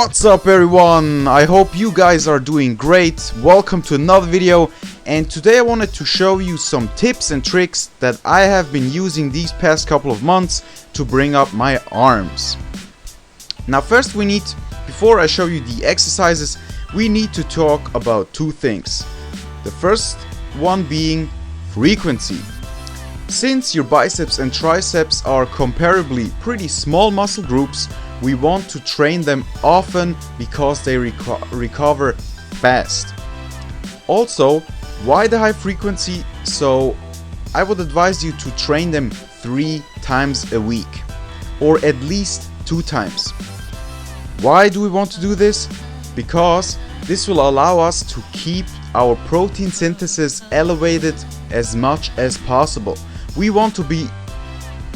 What's up everyone? I hope you guys are doing great. Welcome to another video, and today I wanted to show you some tips and tricks that I have been using these past couple of months to bring up my arms. Now first before I show you the exercises, we need to talk about two things. The first one being frequency. Since your biceps and triceps are comparably pretty small muscle groups, we want to train them often because they recover fast. Also, why the high frequency? So I would advise you to train them 3 times a week, or at least 2 times. Why do we want to do this? Because this will allow us to keep our protein synthesis elevated as much as possible. We want to be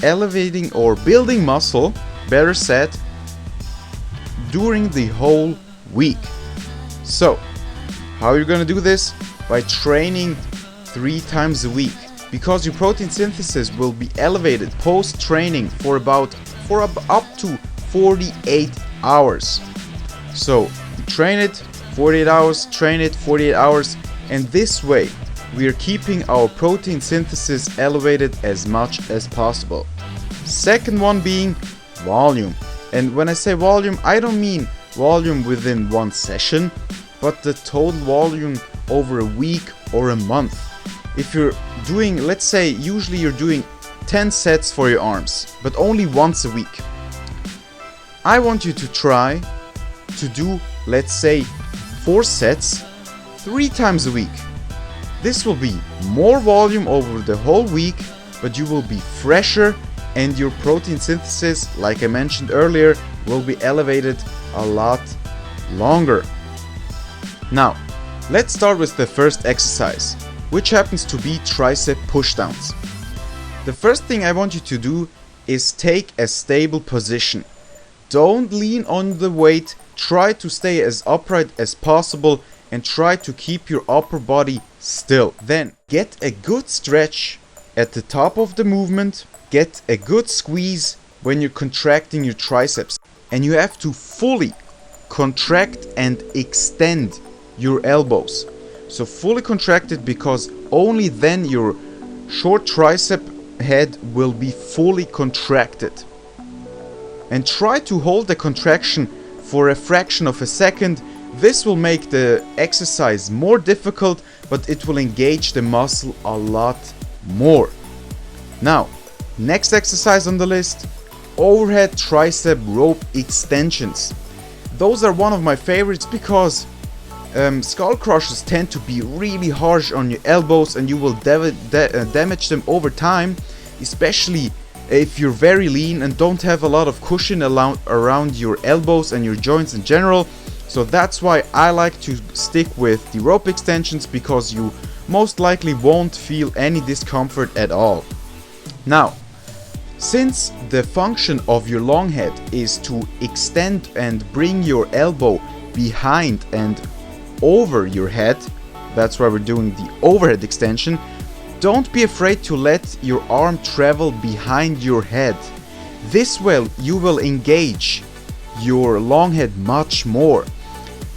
elevating or building muscle, better said, during the whole week. So, how are you gonna do this? By training 3 times a week, because your protein synthesis will be elevated post-training for up to 48 hours. So, you train it 48 hours, train it 48 hours, and this way we are keeping our protein synthesis elevated as much as possible. Second one being volume. And when I say volume, I don't mean volume within one session, but the total volume over a week or a month. If you're doing, let's say, usually you're doing 10 sets for your arms, but only once a week. I want you to try to do, let's say, 4 sets 3 times a week. This will be more volume over the whole week, but you will be fresher, and your protein synthesis, like I mentioned earlier, will be elevated a lot longer. Now, let's start with the first exercise, which happens to be tricep pushdowns. The first thing I want you to do is take a stable position. Don't lean on the weight, try to stay as upright as possible and try to keep your upper body still. Then get a good stretch at the top of the movement. Get a good squeeze when you're contracting your triceps, and you have to fully contract and extend your elbows. So fully contracted, because only then your short tricep head will be fully contracted. And try to hold the contraction for a fraction of a second. This will make the exercise more difficult, but it will engage the muscle a lot more. Now, next exercise on the list, overhead tricep rope extensions. Those are one of my favorites because skull crushers tend to be really harsh on your elbows, and you will damage them over time, especially if you're very lean and don't have a lot of cushion around your elbows and your joints in general. So that's why I like to stick with the rope extensions, because you most likely won't feel any discomfort at all. Now, since the function of your long head is to extend and bring your elbow behind and over your head, that's why we're doing the overhead extension, don't be afraid to let your arm travel behind your head. This way you will engage your long head much more.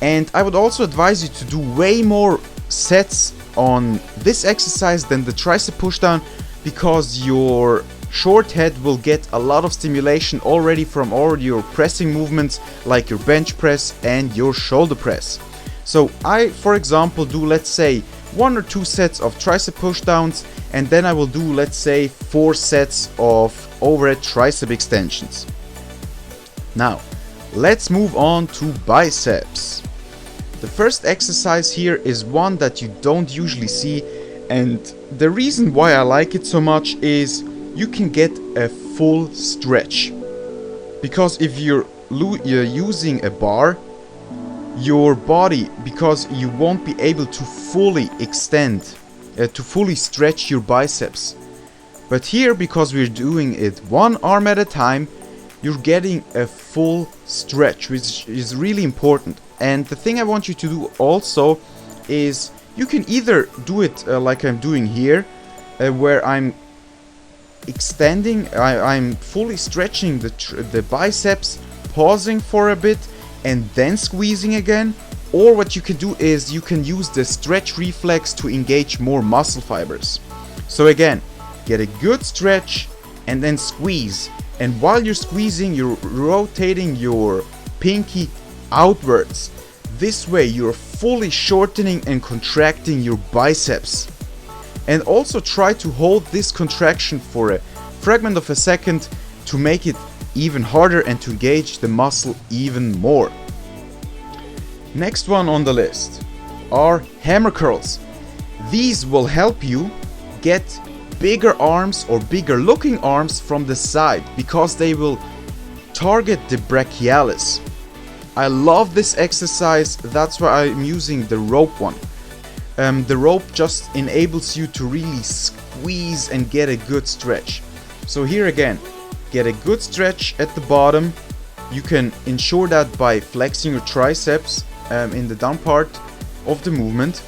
And I would also advise you to do way more sets on this exercise than the tricep pushdown, because your short head will get a lot of stimulation already from all your pressing movements, like your bench press and your shoulder press. So I, for example, do, let's say, 1 or 2 sets of tricep pushdowns, and then I will do, let's say, 4 sets of overhead tricep extensions. Now, let's move on to biceps. The first exercise here is one that you don't usually see, and the reason why I like it so much is you can get a full stretch. Because if you're using a bar, your body, because you won't be able to fully extend, to fully stretch your biceps. But here, because we're doing it one arm at a time, you're getting a full stretch, which is really important. And the thing I want you to do also is you can either do it like I'm doing here, where I'm extending, I'm fully stretching the biceps, pausing for a bit, and then squeezing again. Or what you can do is you can use the stretch reflex to engage more muscle fibers. So again, get a good stretch and then squeeze. And while you're squeezing, you're rotating your pinky outwards. This way you're fully shortening and contracting your biceps. And also try to hold this contraction for a fragment of a second to make it even harder and to engage the muscle even more. Next one on the list are hammer curls. These will help you get bigger arms or bigger looking arms from the side because they will target the brachialis. I love this exercise, that's why I'm using the rope one. The rope just enables you to really squeeze and get a good stretch. So here again, get a good stretch at the bottom. You can ensure that by flexing your triceps in the down part of the movement,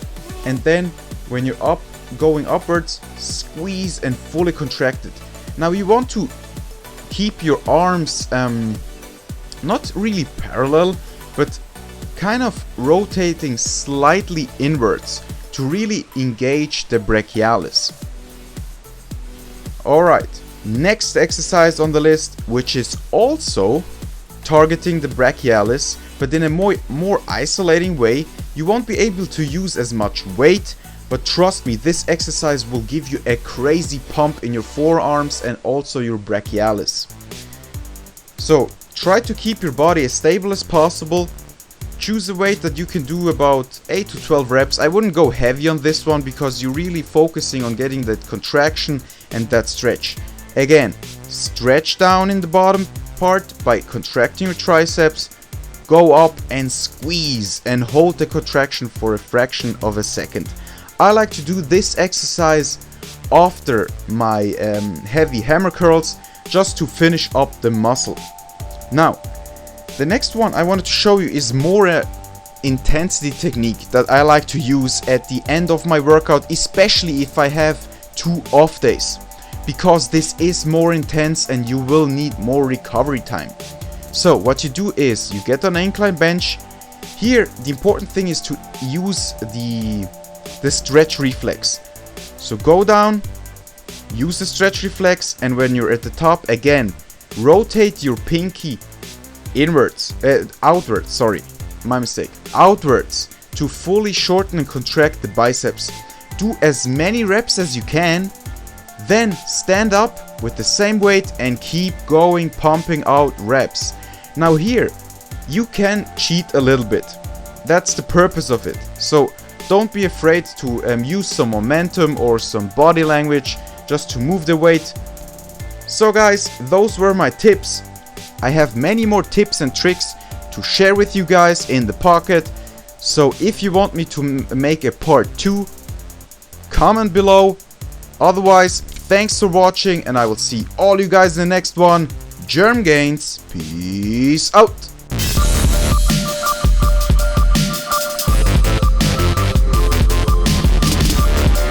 and then when you're up, going upwards, squeeze and fully contract it. Now you want to keep your arms not really parallel, but kind of rotating slightly inwards to really engage the brachialis. Alright, next exercise on the list, which is also targeting the brachialis, but in a more isolating way. You won't be able to use as much weight, but trust me, this exercise will give you a crazy pump in your forearms and also your brachialis. So try to keep your body as stable as possible. Choose a weight that you can do about 8 to 12 reps. I wouldn't go heavy on this one because you're really focusing on getting that contraction and that stretch. Again, stretch down in the bottom part by contracting your triceps, go up and squeeze and hold the contraction for a fraction of a second. I like to do this exercise after my heavy hammer curls just to finish up the muscle. Now, the next one I wanted to show you is more intensity technique that I like to use at the end of my workout, especially if I have 2 off days, because this is more intense and you will need more recovery time. So what you do is you get on an incline bench. Here the important thing is to use the stretch reflex. So go down, use the stretch reflex, and when you're at the top again, rotate your pinky outwards, outwards to fully shorten and contract the biceps. Do as many reps as you can, then stand up with the same weight and keep going, pumping out reps. Now here, you can cheat a little bit. That's the purpose of it. So don't be afraid to use some momentum or some body language just to move the weight. So guys, those were my tips. I have many more tips and tricks to share with you guys in the pocket. So if you want me to make a part 2, comment below. Otherwise, thanks for watching and I will see all you guys in the next one. Germ Gains, peace out.